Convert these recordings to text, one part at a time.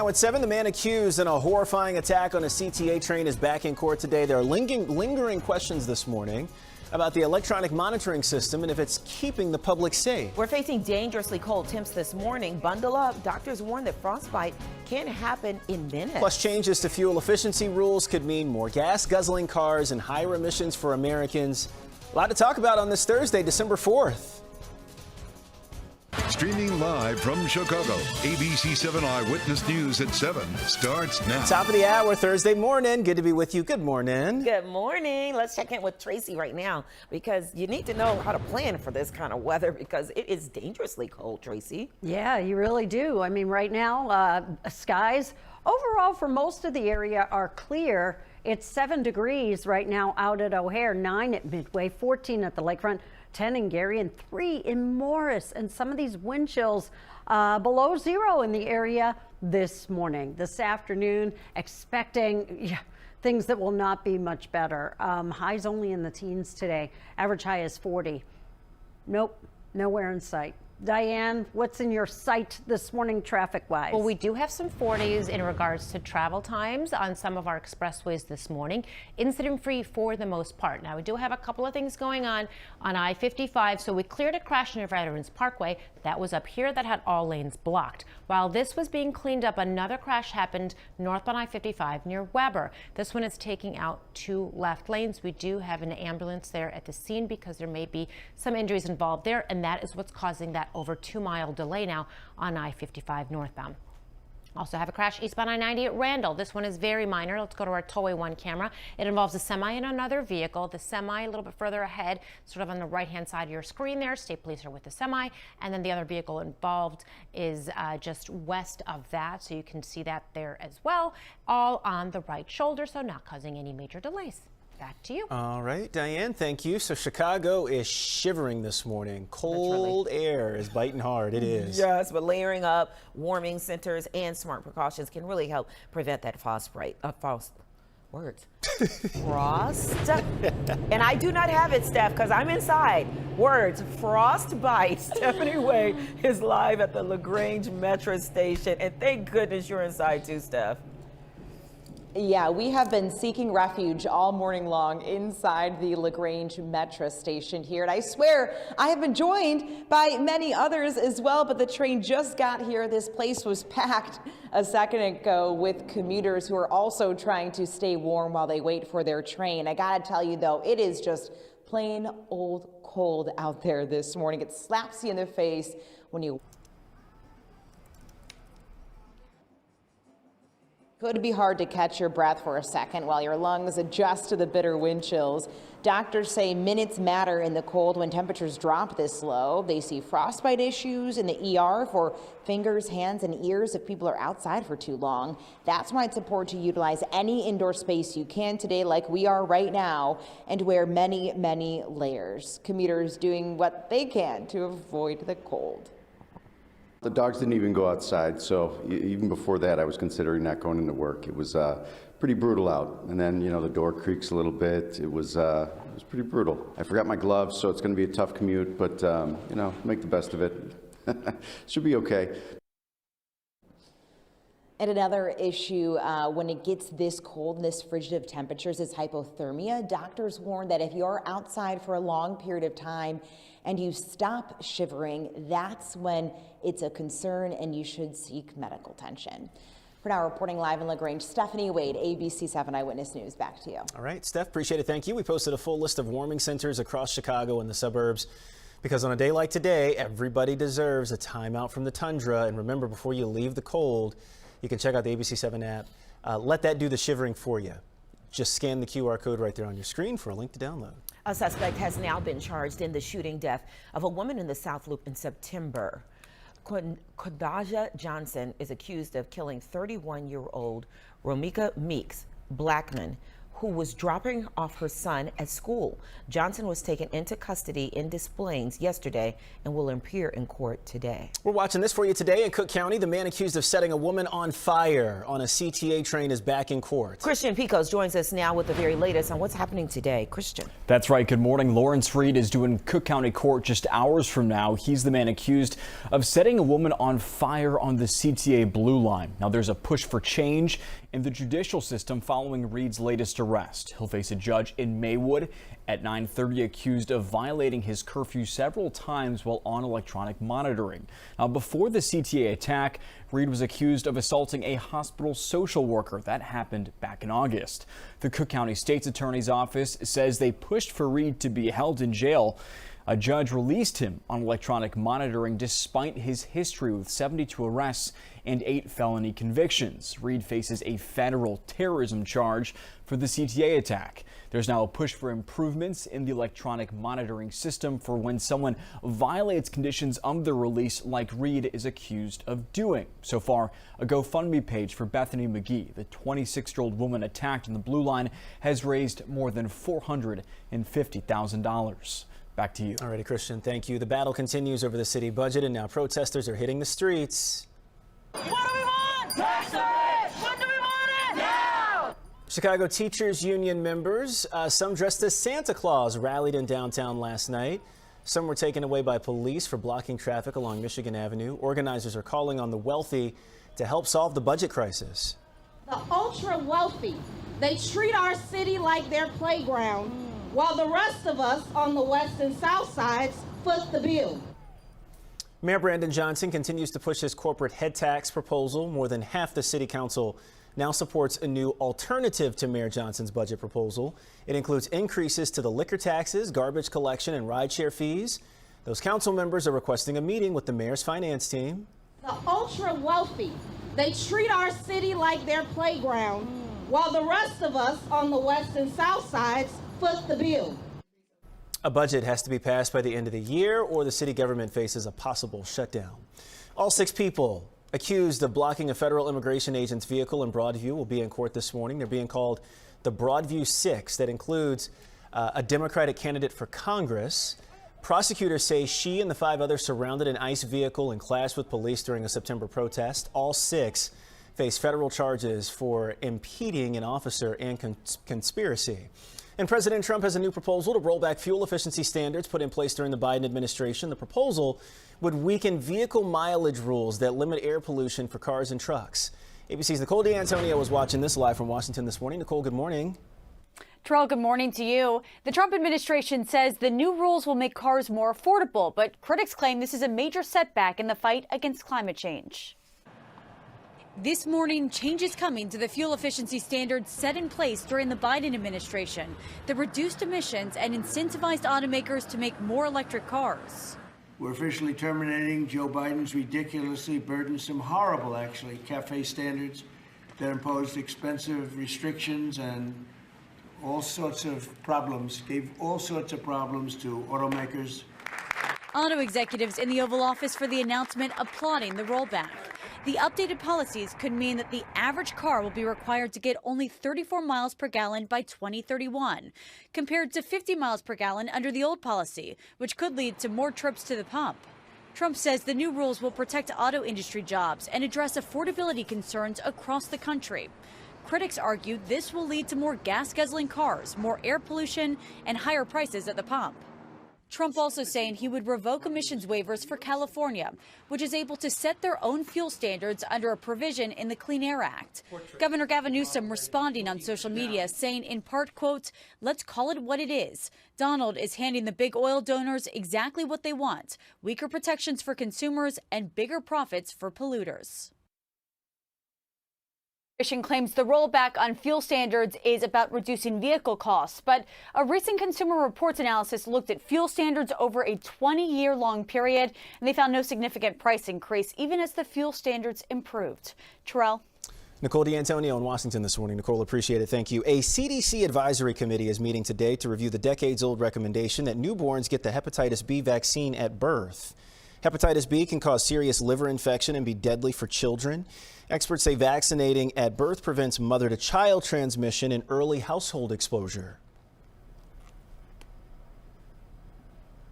Now at 7, the man accused in a horrifying attack on a CTA train is back in court today. There are lingering questions this morning about the electronic monitoring system and if it's keeping the public safe. We're facing dangerously cold temps this morning. Bundle up. Doctors warn that frostbite can happen in minutes. Plus, changes to fuel efficiency rules could mean more gas-guzzling cars and higher emissions for Americans. A lot to talk about on this Thursday, December 4th. Streaming live from Chicago, ABC7 Eyewitness News at 7 starts now. Top of the hour, Thursday morning. Good to be with you. Good morning. Good morning. Let's check in with Tracy right now because you need to know how to plan for this kind of weather because it is dangerously cold, Tracy. Yeah, you really do. I mean, right now, skies overall for most of the area are clear. It's 7 degrees right now out at O'Hare, 9 at Midway, 14 at the lakefront, 10 in Gary, and 3 in Morris. And some of these wind chills below 0 in the area this morning. This afternoon, expecting things that will not be much better. Highs only in the teens today. Average high is 40. Nope, nowhere in sight. Diane, what's in your sight this morning traffic-wise? Well, we do have some 40s in regards to travel times on some of our expressways this morning. Incident-free for the most part. Now, we do have a couple of things going on I-55. So we cleared a crash near Veterans Parkway. That was up here that had all lanes blocked. While this was being cleaned up, another crash happened northbound I-55 near Weber. This one is taking out 2 left lanes. We do have an ambulance there at the scene because there may be some injuries involved there, and that is what's causing that over 2-mile delay now on I-55 northbound. Also have a crash eastbound I-90 at Randall. This one is very minor. Let's go to our tollway 1 camera. It involves a semi and another vehicle. The semi a little bit further ahead, sort of on the right-hand side of your screen there. State police are with the semi, and then the other vehicle involved is just west of that, so you can see that there as well, all on the right shoulder, so not causing any major delays. Back to you. All right, Diane, thank you. So Chicago is shivering this morning. Cold air is biting hard. It is. Yes, but layering up, warming centers, and smart precautions can really help prevent that frost. And I do not have it, Steph, because I'm inside. Words, frostbite. Stephanie Way is live at the LaGrange Metro Station, and thank goodness you're inside too, Steph. Yeah, we have been seeking refuge all morning long inside the LaGrange Metro Station here. And I swear I have been joined by many others as well, but the train just got here. This place was packed a second ago with commuters who are also trying to stay warm while they wait for their train. I gotta tell you though, it is just plain old cold out there this morning. It slaps you in the face when you Could be hard to catch your breath for a second while your lungs adjust to the bitter wind chills. Doctors say minutes matter in the cold when temperatures drop this low. They see frostbite issues in the ER for fingers, hands, and ears if people are outside for too long. That's why it's important to utilize any indoor space you can today, like we are right now, and wear many, many layers. Commuters doing what they can to avoid the cold. The dogs didn't even go outside, so even before that, I was considering not going into work. It was pretty brutal out, and then the door creaks a little bit. It was pretty brutal. I forgot my gloves, so it's going to be a tough commute, but make the best of it. Should be okay. And another issue when it gets this cold and this frigid of temperatures is hypothermia. Doctors warn that if you're outside for a long period of time and you stop shivering, that's when it's a concern and you should seek medical attention. For now, reporting live in LaGrange, Stephanie Wade, ABC7 Eyewitness News. Back to you. All right, Steph, appreciate it. Thank you. We posted a full list of warming centers across Chicago and the suburbs because on a day like today, everybody deserves a time out from the tundra. And remember, before you leave the cold, you can check out the ABC7 app. Let that do the shivering for you. Just scan the QR code right there on your screen for a link to download. A suspect has now been charged in the shooting death of a woman in the South Loop in September. Kodaja Johnson is accused of killing 31-year-old Romika Meeks Blackman, who was dropping off her son at school. Johnson was taken into custody in Des Plaines yesterday and will appear in court today. We're watching this for you today in Cook County. The man accused of setting a woman on fire on a CTA train is back in court. Christian Picos joins us now with the very latest on what's happening today. Christian. That's right. Good morning. Lawrence Reed is due in Cook County Court just hours from now. He's the man accused of setting a woman on fire on the CTA Blue Line. Now, there's a push for change in the judicial system following Reed's latest arrest. He'll face a judge in Maywood at 9:30 accused of violating his curfew several times while on electronic monitoring. Now, before the CTA attack, Reed was accused of assaulting a hospital social worker. That happened back in August. The Cook County State's Attorney's Office says they pushed for Reed to be held in jail. A judge released him on electronic monitoring despite his history with 72 arrests and 8 felony convictions. Reed faces a federal terrorism charge for the CTA attack. There's now a push for improvements in the electronic monitoring system for when someone violates conditions of the release like Reed is accused of doing. So far, a GoFundMe page for Bethany McGee, the 26-year-old woman attacked in the Blue Line, has raised more than $450,000. Back to you. Alrighty, Christian, thank you. The battle continues over the city budget, and now protesters are hitting the streets. What do we want? Tax raise! When do we want it? Now! Chicago Teachers Union members, some dressed as Santa Claus, rallied in downtown last night. Some were taken away by police for blocking traffic along Michigan Avenue. Organizers are calling on the wealthy to help solve the budget crisis. The ultra wealthy, they treat our city like their playground, while the rest of us on the west and south sides foot the bill. Mayor Brandon Johnson continues to push his corporate head tax proposal. More than half the city council now supports a new alternative to Mayor Johnson's budget proposal. It includes increases to the liquor taxes, garbage collection, and rideshare fees. Those council members are requesting a meeting with the mayor's finance team. The ultra wealthy, they treat our city like their playground, while the rest of us on the west and south sides foot the bill. A budget has to be passed by the end of the year, or the city government faces a possible shutdown. All 6 people accused of blocking a federal immigration agent's vehicle in Broadview will be in court this morning. They're being called the Broadview 6. That includes a Democratic candidate for Congress. Prosecutors say she and the 5 others surrounded an ICE vehicle and clashed with police during a September protest. All 6 face federal charges for impeding an officer and conspiracy. And President Trump has a new proposal to roll back fuel efficiency standards put in place during the Biden administration. The proposal would weaken vehicle mileage rules that limit air pollution for cars and trucks. ABC's Nicole D'Antonio was watching this live from Washington this morning. Nicole, good morning. Terrell, good morning to you. The Trump administration says the new rules will make cars more affordable, but critics claim this is a major setback in the fight against climate change. This morning, changes coming to the fuel efficiency standards set in place during the Biden administration that reduced emissions and incentivized automakers to make more electric cars. We're officially terminating Joe Biden's ridiculously burdensome, horrible actually, CAFE standards that imposed expensive restrictions and all sorts of problems, gave all sorts of problems to automakers. Auto executives in the Oval Office for the announcement applauding the rollback. The updated policies could mean that the average car will be required to get only 34 miles per gallon by 2031, compared to 50 miles per gallon under the old policy, which could lead to more trips to the pump. Trump says the new rules will protect auto industry jobs and address affordability concerns across the country. Critics argue this will lead to more gas-guzzling cars, more air pollution, and higher prices at the pump. Trump also saying he would revoke emissions waivers for California, which is able to set their own fuel standards under a provision in the Clean Air Act. Governor Gavin Newsom responding on social media saying in part, quote, "Let's call it what it is. Donald is handing the big oil donors exactly what they want, weaker protections for consumers and bigger profits for polluters." Claims the rollback on fuel standards is about reducing vehicle costs, but a recent Consumer Reports analysis looked at fuel standards over a 20-year-long period, and they found no significant price increase, even as the fuel standards improved. Terrell? Nicole D'Antonio in Washington this morning. Nicole, appreciate it. Thank you. A CDC advisory committee is meeting today to review the decades-old recommendation that newborns get the hepatitis B vaccine at birth. Hepatitis B can cause serious liver infection and be deadly for children. Experts say vaccinating at birth prevents mother-to-child transmission and early household exposure.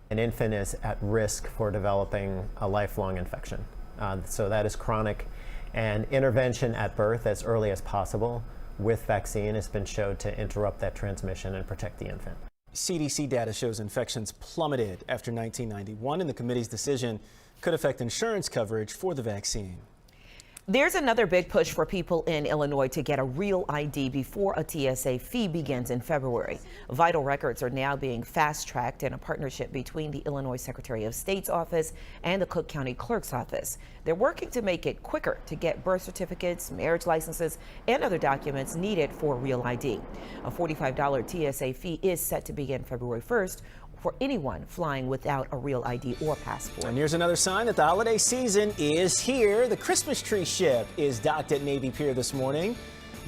An infant is at risk for developing a lifelong infection. So that is chronic, and intervention at birth as early as possible with vaccine has been shown to interrupt that transmission and protect the infant. CDC data shows infections plummeted after 1991, and the committee's decision could affect insurance coverage for the vaccine. There's another big push for people in Illinois to get a real ID before a TSA fee begins in February. Vital records are now being fast-tracked in a partnership between the Illinois Secretary of State's office and the Cook County Clerk's office. They're working to make it quicker to get birth certificates, marriage licenses, and other documents needed for real ID. A $45 TSA fee is set to begin February 1st. For anyone flying without a real ID or passport. And here's another sign that the holiday season is here. The Christmas tree ship is docked at Navy Pier this morning,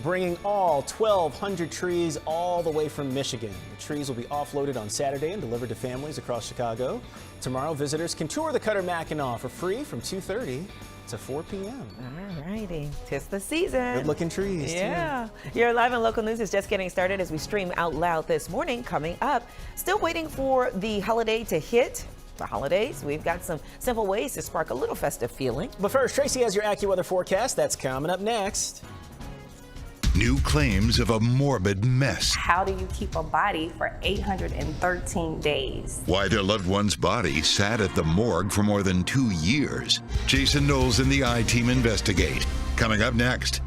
bringing all 1,200 trees all the way from Michigan. The trees will be offloaded on Saturday and delivered to families across Chicago. Tomorrow, visitors can tour the Cutter Mackinac for free from 2:30 to 4 p.m. All righty, 'tis the season. Good looking trees. Yeah. Your live and local news is just getting started as we stream out loud this morning. Coming up, still waiting for the holiday to hit. The holidays, we've got some simple ways to spark a little festive feeling. But first, Tracy has your AccuWeather forecast. That's coming up next. New claims of a morbid mess. How do you keep a body for 813 days? Why their loved one's body sat at the morgue for more than 2 years. Jason Knowles and the I-Team investigate. Coming up next.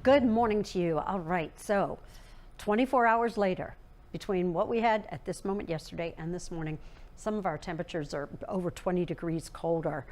Good morning to you. All right, so 24 hours later, between what we had at this moment yesterday and this morning, some of our temperatures are over 20 degrees colder.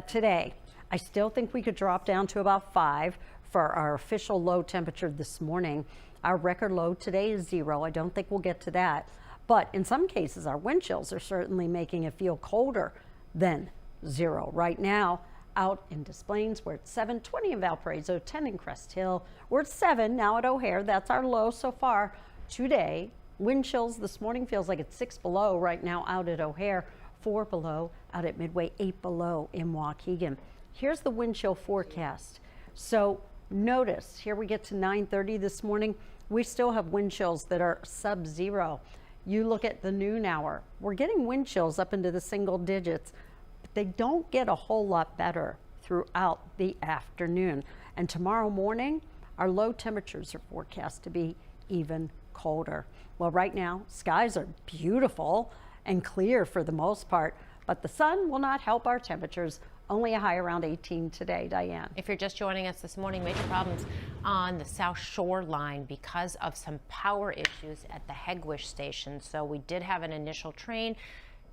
Today, I still think we could drop down to about 5 for our official low temperature this morning. Our record low today is 0. I don't think we'll get to that. But in some cases, our wind chills are certainly making it feel colder than 0. Right now, out in Des Plaines, we're at 7, 20 in Valparaiso, 10 in Crest Hill. We're at 7 now at O'Hare. That's our low so far today. Wind chills this morning feels like it's 6 below right now out at O'Hare, 4 below out at Midway, 8 below in Waukegan. Here's the wind chill forecast. So notice, here we get to 9:30 this morning. We still have wind chills that are sub-0. You look at the noon hour, we're getting wind chills up into the single digits. They don't get a whole lot better throughout the afternoon. And tomorrow morning, our low temperatures are forecast to be even colder. Well, right now, skies are beautiful and clear for the most part, but the sun will not help our temperatures. Only a high around 18 today, Diane. If you're just joining us this morning, major problems on the South Shore line because of some power issues at the Hegwish station. So we did have an initial train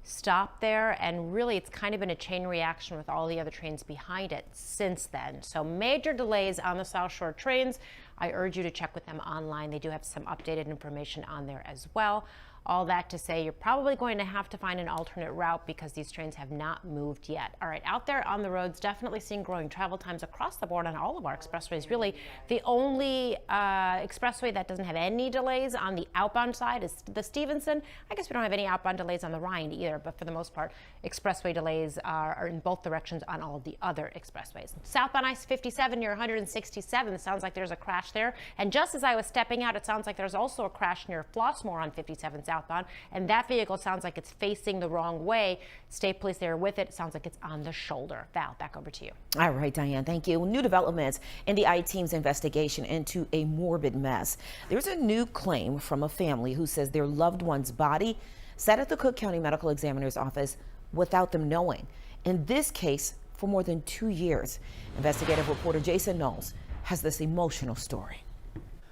stop there, and really it's kind of been a chain reaction with all the other trains behind it since then. So major delays on the South Shore trains. I urge you to check with them online. They do have some updated information on there as well. All that to say, you're probably going to have to find an alternate route because these trains have not moved yet. All right, out there on the roads, definitely seeing growing travel times across the board on all of our expressways. Really, the only expressway that doesn't have any delays on the outbound side is the Stevenson. I guess we don't have any outbound delays on the Ryan either, but for the most part, expressway delays are in both directions on all of the other expressways. Southbound I-57 near 167, it sounds like there's a crash there. And just as I was stepping out, it sounds like there's also a crash near Flossmoor on 57 southbound, and that vehicle sounds like it's facing the wrong way. State police there with it. It sounds like it's on the shoulder. Val, back over to you. All right, Diane, thank you. New developments in the I-Team's investigation into a morbid mess. There's a new claim from a family who says their loved one's body sat at the Cook County Medical Examiner's office without them knowing. In this case, for more than 2 years. Investigative reporter Jason Knowles has this emotional story.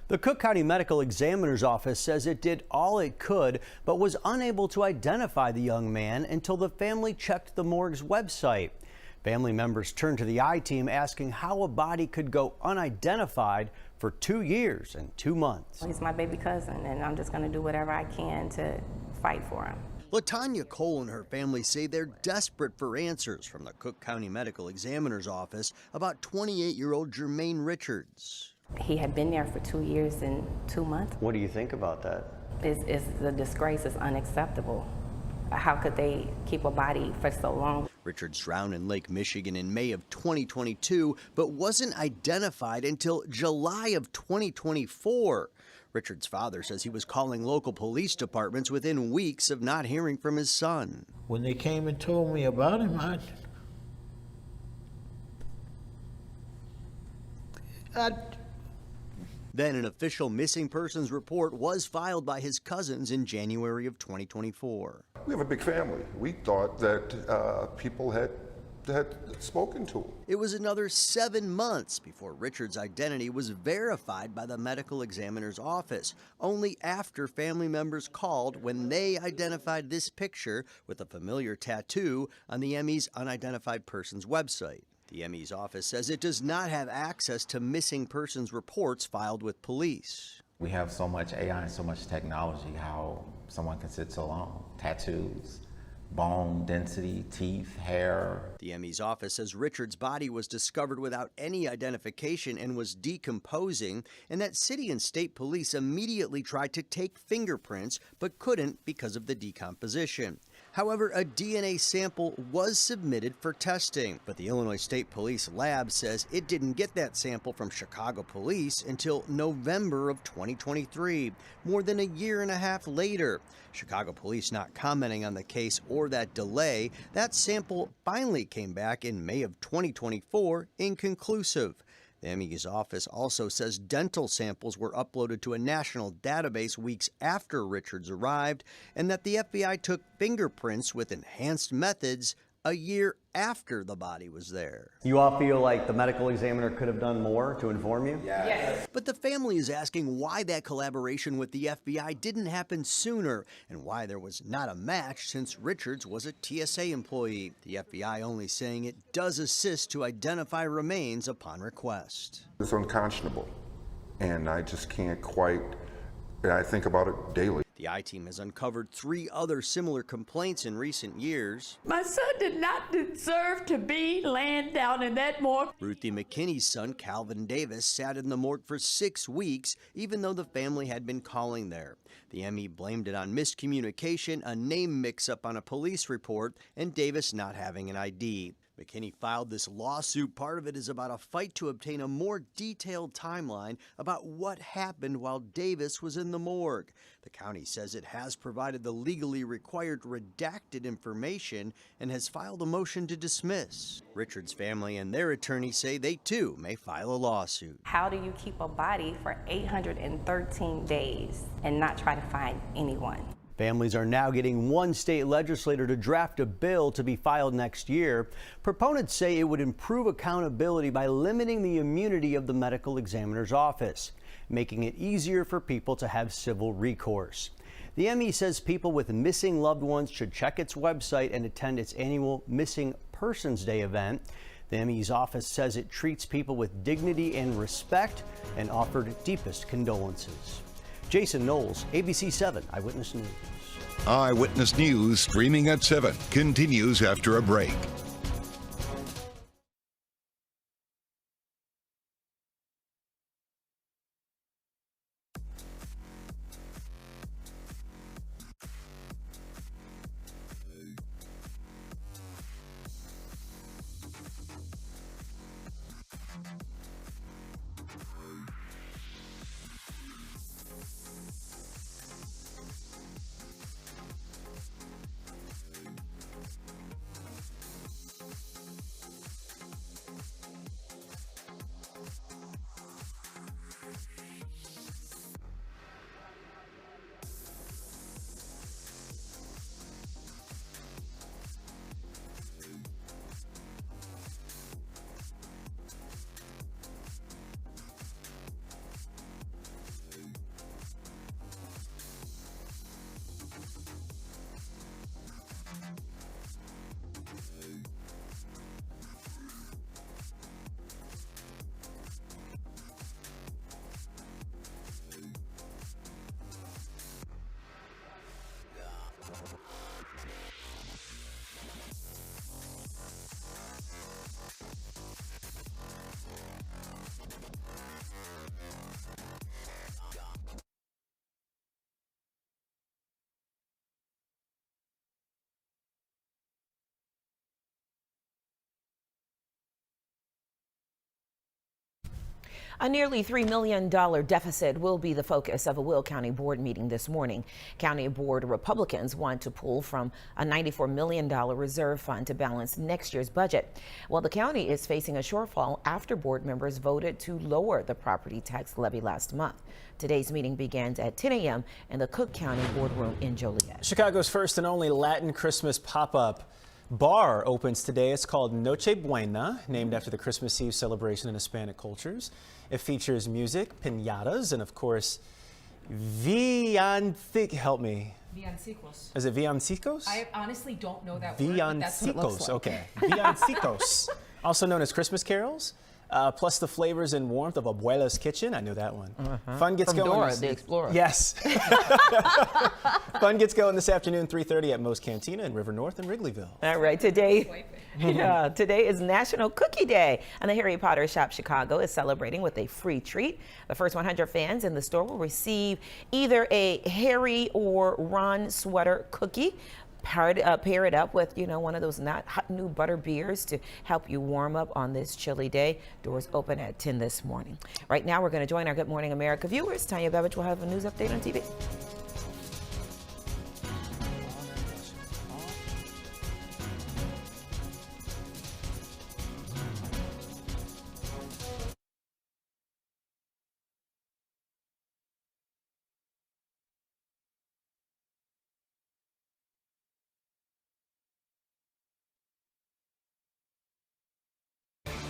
The Cook County Medical Examiner's office says it did all it could, but was unable to identify the young man until the family checked the morgue's website. Family members turned to the I-Team asking how a body could go unidentified for 2 years and 2 months. He's my baby cousin, and I'm just going to do whatever I can to fight for him. LaTanya Cole and her family say they're desperate for answers from the Cook County Medical Examiner's office about 28-year-old Jermaine Richards. He had been there for 2 years and 2 months. What do you think about that? It's the disgrace is unacceptable. How could they keep a body for so long? Richards drowned in Lake Michigan in May of 2022, but wasn't identified until July of 2024. Richard's father says he was calling local police departments within weeks of not hearing from his son. When they came and told me about him, Then an official missing persons report was filed by his cousins in January of 2024. We have a big family. We thought that people had spoken to him. It was another 7 months before Richard's identity was verified by the medical examiner's office, only after family members called when they identified this picture with a familiar tattoo on the ME's unidentified persons website. The ME's office says it does not have access to missing persons reports filed with police. We have so much AI and so much technology, how someone can sit so long. Tattoos, bone density, teeth, hair. The ME's office says Richard's body was discovered without any identification and was decomposing, and that city and state police immediately tried to take fingerprints but couldn't because of the decomposition. However, a DNA sample was submitted for testing, but the Illinois State Police lab says it didn't get that sample from Chicago police until November of 2023, more than a year and a half later. Chicago police not commenting on the case or that delay. That sample finally came back in May of 2024, inconclusive. The ME's office also says dental samples were uploaded to a national database weeks after Richards arrived, and that the FBI took fingerprints with enhanced methods a year after the body was there. You all feel like the medical examiner could have done more to inform you? Yes. But the family is asking why that collaboration with the FBI didn't happen sooner and why there was not a match since Richards was a TSA employee. The FBI only saying it does assist to identify remains upon request. It's unconscionable, and I just can't quite, I think about it daily. The I-Team has uncovered 3 other similar complaints in recent years. My son did not deserve to be laying down in that morgue. Ruthie McKinney's son, Calvin Davis, sat in the morgue for 6 weeks, even though the family had been calling there. The ME blamed it on miscommunication, a name mix-up on a police report, and Davis not having an ID. McKinney filed this lawsuit. Part of it is about a fight to obtain a more detailed timeline about what happened while Davis was in the morgue. The county says it has provided the legally required redacted information and has filed a motion to dismiss. Richard's family and their attorney say they too may file a lawsuit. How do you keep a body for 813 days and not try to find anyone? Families are now getting one state legislator to draft a bill to be filed next year. Proponents say it would improve accountability by limiting the immunity of the medical examiner's office, making it easier for people to have civil recourse. The ME says people with missing loved ones should check its website and attend its annual Missing Persons Day event. The ME's office says it treats people with dignity and respect and offered deepest condolences. Jason Knowles, ABC7 Eyewitness News. Eyewitness News, streaming at 7, continues after a break. A nearly $3 million deficit will be the focus of a Will County Board meeting this morning. County Board Republicans want to pull from a $94 million reserve fund to balance next year's budget. Well, the county is facing a shortfall after board members voted to lower the property tax levy last month. Today's meeting begins at 10 a.m. in the Cook County Boardroom in Joliet. Chicago's first and only Latin Christmas pop-up bar opens today. It's called Noche Buena, named after the Christmas Eve celebration in Hispanic cultures. It features music, piñatas, and of course, help me. Villancicos. Is it villancicos? I honestly don't know that word, but that's what it looks like. Okay. Villancicos, also known as Christmas carols. Plus the flavors and warmth of Abuela's kitchen. I knew that one. Fun gets going. Dora the Explorer. Yes. Fun gets going this afternoon, 3:30 at Moe's Cantina in River North and Wrigleyville. All right, today is National Cookie Day, and the Harry Potter Shop Chicago is celebrating with a free treat. The first 100 fans in the store will receive either a Harry or Ron sweater cookie. Pair it up with, one of those not hot new butter beers to help you warm up on this chilly day. Doors open at 10 this morning. Right now, we're going to join our Good Morning America viewers. Tanya Bebbage will have a news update on TV.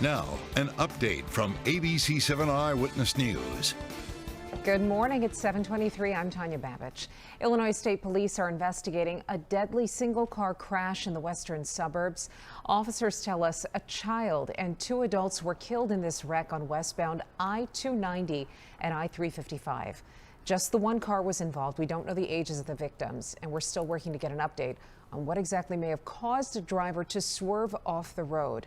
Now, an update from ABC7 Eyewitness News. Good morning. It's 7:23. I'm Tanya Babbage. Illinois State Police are investigating a deadly single-car crash in the western suburbs. Officers tell us a child and 2 adults were killed in this wreck on westbound I-290 and I-355. Just the one car was involved. We don't know the ages of the victims, and we're still working to get an update on what exactly may have caused a driver to swerve off the road.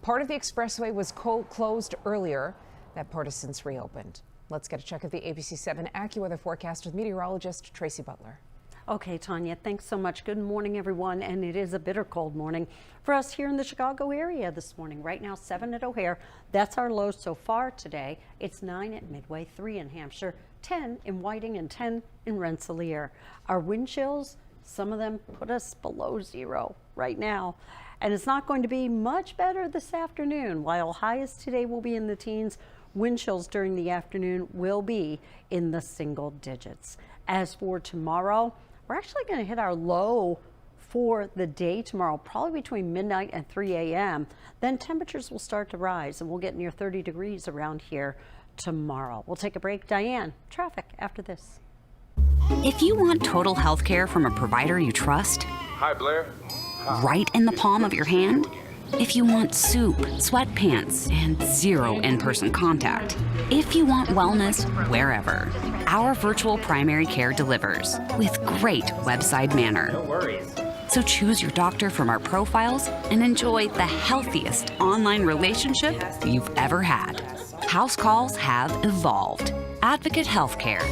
Part of the expressway was closed earlier. That part has since reopened. Let's get a check of the ABC7 AccuWeather forecast with meteorologist Tracy Butler. Okay, Tanya, thanks so much. Good morning, everyone. And it is a bitter cold morning for us here in the Chicago area this morning. Right now, 7 at O'Hare. That's our low so far today. It's 9 at Midway, 3 in Hampshire, 10 in Whiting, and 10 in Rensselaer. Our wind chills, some of them put us below 0 right now. And it's not going to be much better this afternoon. While highs today will be in the teens, wind chills during the afternoon will be in the single digits. As for tomorrow, we're actually going to hit our low for the day tomorrow, probably between midnight and 3 a.m. Then temperatures will start to rise and we'll get near 30 degrees around here tomorrow. We'll take a break. Diane, traffic after this. If you want total health care from a provider you trust, Hi, Blair. right in the palm of your hand, If you want soup, sweatpants, and zero in-person contact. If you want wellness wherever. Our virtual primary care delivers with great website manner. No worries. So choose your doctor from our profiles and enjoy the healthiest online relationship you've ever had. House calls have evolved. Advocate Healthcare.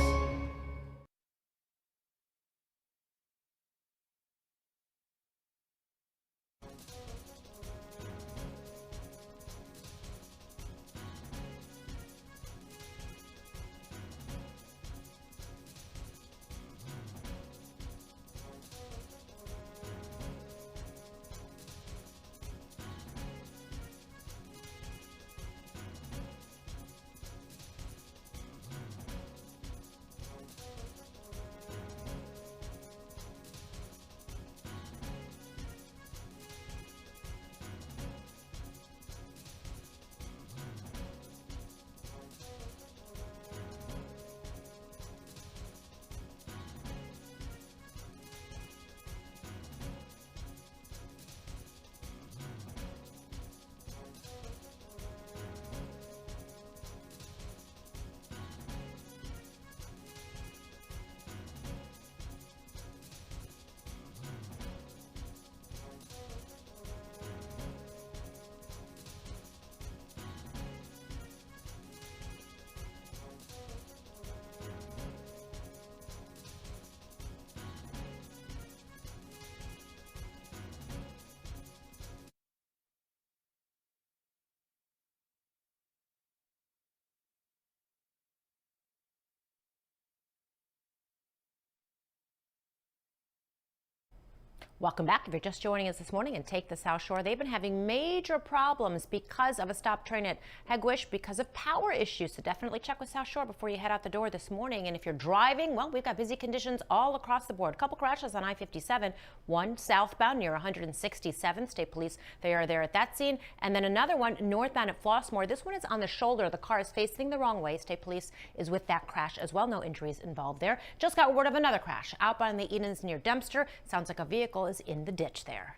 Welcome back. If you're just joining us this morning and take the South Shore, they've been having major problems because of a stop train at Hegewisch because of power issues. So definitely check with South Shore before you head out the door this morning. And if you're driving, well, we've got busy conditions all across the board. A couple crashes on I-57, one southbound near 167th. State Police, they are there at that scene. And then another one northbound at Flossmoor. This one is on the shoulder. The car is facing the wrong way. State Police is with that crash as well. No injuries involved there. Just got word of another crash outbound in the Edens near Dempster. Sounds like a vehicle is in the ditch there.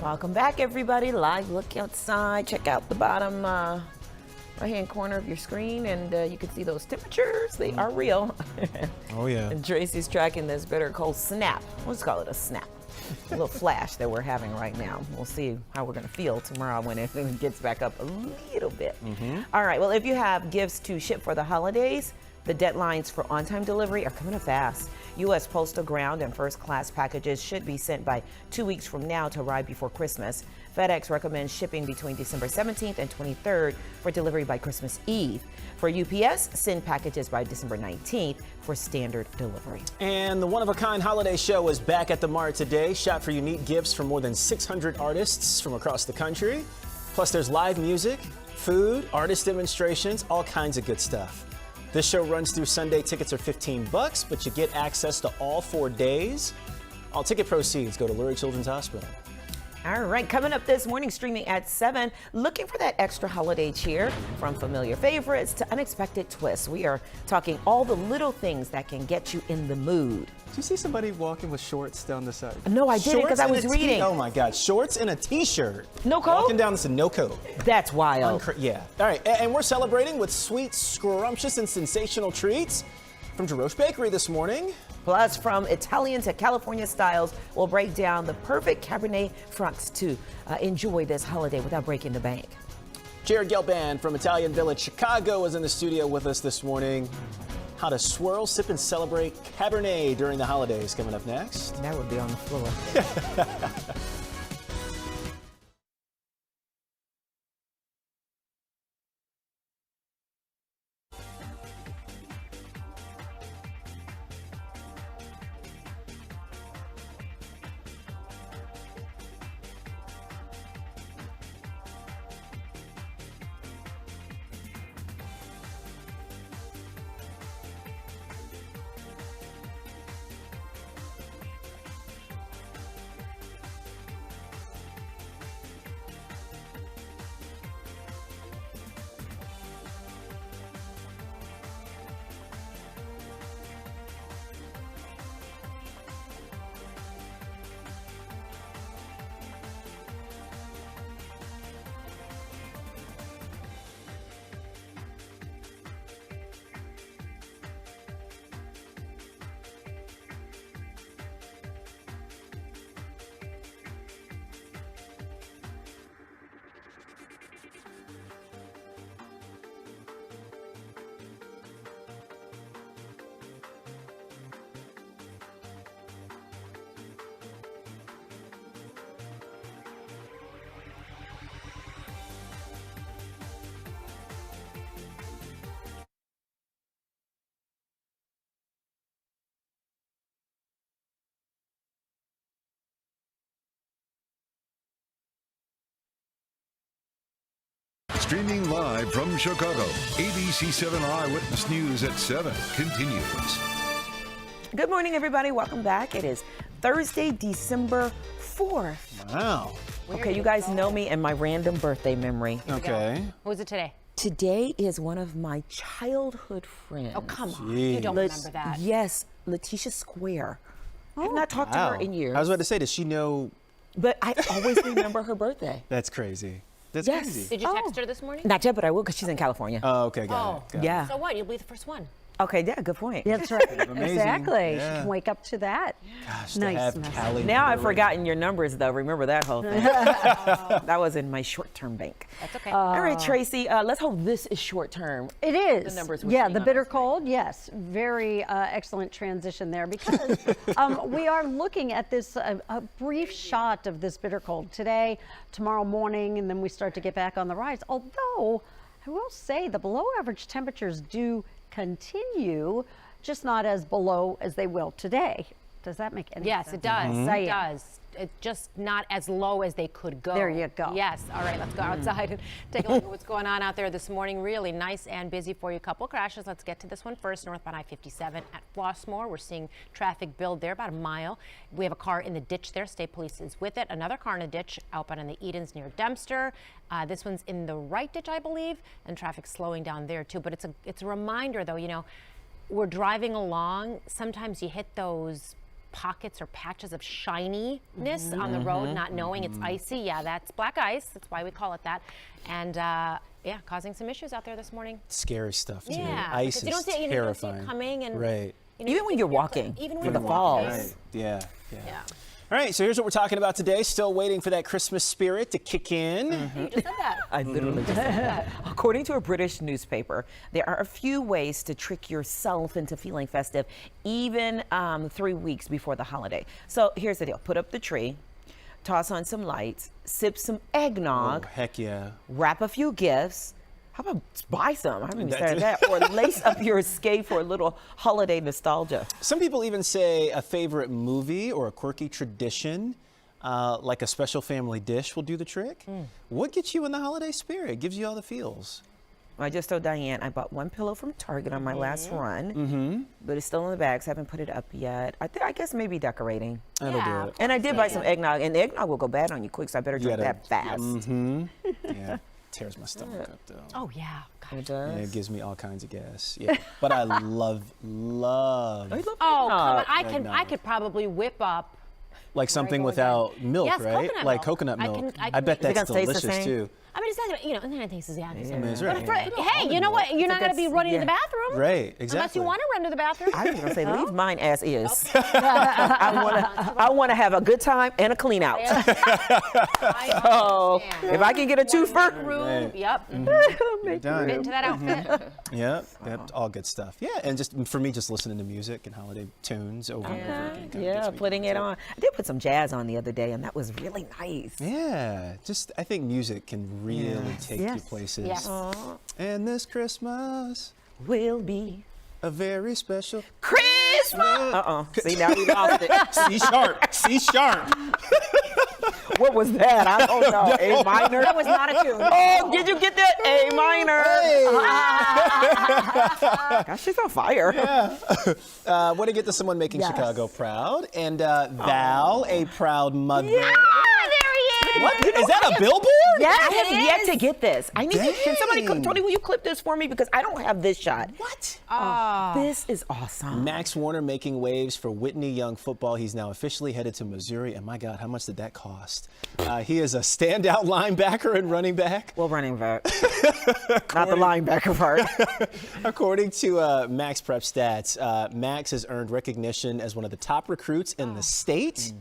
Welcome back, everybody. Live look outside. Check out the bottom right-hand corner of your screen, and you can see those temperatures. They are real. Oh, yeah. And Tracy's tracking this bitter cold snap. Let's call it a snap. A little flash that we're having right now. We'll see how we're going to feel tomorrow when it gets back up a little bit. All right. Well, if you have gifts to ship for the holidays, the deadlines for on-time delivery are coming up fast. U.S. Postal Ground and first-class packages should be sent by 2 weeks from now to arrive before Christmas. FedEx recommends shipping between December 17th and 23rd for delivery by Christmas Eve. For UPS, send packages by December 19th for standard delivery. And the one-of-a-kind holiday show is back at the Mart today. Shop for unique gifts from more than 600 artists from across the country. Plus, there's live music, food, artist demonstrations, all kinds of good stuff. This show runs through Sunday. Tickets are $15, but you get access to all 4 days. All ticket proceeds go to Lurie Children's Hospital. All right, coming up this morning, streaming at 7, looking for that extra holiday cheer. From familiar favorites to unexpected twists, we are talking all the little things that can get you in the mood. Did you see somebody walking with shorts down the side? No, I didn't, because I was reading. Oh my God, shorts and a t-shirt. No coat? Walking down this, no coat. That's wild. Yeah. All right, and we're celebrating with sweet, scrumptious, and sensational treats from Jaroche Bakery this morning. Plus, from Italian to California styles, we'll break down the perfect Cabernet Francs to enjoy this holiday without breaking the bank. Jared Gelban from Italian Village, Chicago is in the studio with us this morning. How to swirl, sip, and celebrate Cabernet during the holidays coming up next. That would be on the floor. Streaming live from Chicago, ABC7 Eyewitness News at 7 continues. Good morning, everybody. Welcome back. It is Thursday, December 4th. Wow. Okay, you guys know me and my random birthday memory. Okay. What was it today? Today is one of my childhood friends. Oh, come on. You don't remember that. Yes, Letitia Square. I've not talked to her in years. I was about to say, does she know? But I always remember her birthday. That's crazy. That's Yes. crazy. Did you text her this morning? Not yet, but I will because she's in California. Oh, okay, got it. Yeah. So what? You'll be the first one. Okay, yeah, good point. That's right. Amazing. Exactly. Yeah. You can wake up to that. Gosh, Nice to have message. Callie Now I've Brewer. forgotten your numbers, though. Remember that whole thing. That was in my short-term bank. That's okay. All right, Tracy, let's hope this is short-term. It is. The numbers we're Yeah, seeing the on bitter our screen. cold, yes. Very excellent transition there because we are looking at this, a brief shot of this bitter cold today, tomorrow morning, and then we start to get back on the rise. Although, I will say the below average temperatures do continue, just not as below as they will today. Does that make any sense? Yes, it does. Mm-hmm. It does. It's just not as low as they could go. There you go. Yes. All right, let's go outside and take a look at what's going on out there this morning. Really nice and busy for you. Couple crashes. Let's get to this one first. Northbound I-57 at Flossmoor. We're seeing traffic build there about a mile. We have a car in the ditch there. State Police is with it. Another car in a ditch outbound in the Edens near Dempster. This one's in the right ditch, I believe, and traffic slowing down there too. But it's a reminder, though, you know, we're driving along. Sometimes you hit those pockets or patches of shininess on the road, not knowing it's icy. Yeah, that's black ice. That's why we call it that. And yeah, causing some issues out there this morning. Scary stuff, too. Yeah, Ice because you don't is see it, you don't see terrifying. it coming, and right. you know, Even when you're walking, even for when the you're falls. walking. Right. Yeah. All right, so here's what we're talking about today. Still waiting for that Christmas spirit to kick in. You just said that. I literally just said that. According to a British newspaper, there are a few ways to trick yourself into feeling festive, even 3 weeks before the holiday. So here's the deal. Put up the tree, toss on some lights, sip some eggnog, Oh, heck yeah. wrap a few gifts. How about buy some? I haven't even started that. Or lace up your escape for a little holiday nostalgia. Some people even say a favorite movie or a quirky tradition, like a special family dish, will do the trick. What gets you in the holiday spirit? Gives you all the feels. I just told Diane I bought one pillow from Target on my last run, but it's still in the bags. Haven't put it up yet. I guess maybe decorating. That'll do it. And I did buy some eggnog, and the eggnog will go bad on you quick, so I better drink that fast. Yeah. Tears my stomach up, though. Oh, yeah. It does. Yeah, it gives me all kinds of gas. Yeah. But I love. Oh, come on. I could probably whip up. Like something without milk, Yes, right? coconut like milk. coconut I milk. can I bet make- that's Is it gonna taste the delicious, same? too. I mean, it's not gonna, and then it tastes the I mean, opposite. it's But right. hey, you know what? You're not gonna be running to the bathroom. Right, Unless exactly. you want to run to the bathroom. I was gonna say, leave mine as is. I wanna have a good time and a clean out. So if I can get a twofer, Room. Yep. You're done. Into that outfit. Yep, all good stuff. Yeah, and just for me, just listening to music and holiday tunes over and over again. kinda yeah, gets me putting going, it too. on. I did put some jazz on the other day, and that was really nice. Yeah, just I think music can really take you Yes. places. Yes. And this Christmas will be a very special Christmas. See, now we lost it. C sharp. C sharp. What was that? I don't know. A minor? That was not a tune. Oh, did you get that? A minor. Gosh, she's on fire. Yeah. Want to get to someone making Chicago proud. And Val, a proud mother. Yeah, there he is. What? Is that a billboard? Yes, I have yet to get this. I need to, can somebody, Tony, will you clip this for me? Because I don't have this shot. What? This is awesome. Max Warner making waves for Whitney Young football. He's now officially headed to Missouri. And my God, how much did that cost? He is a standout linebacker and running back. Well, running back. Not the linebacker part. According to Max Prep Stats, Max has earned recognition as one of the top recruits in the state.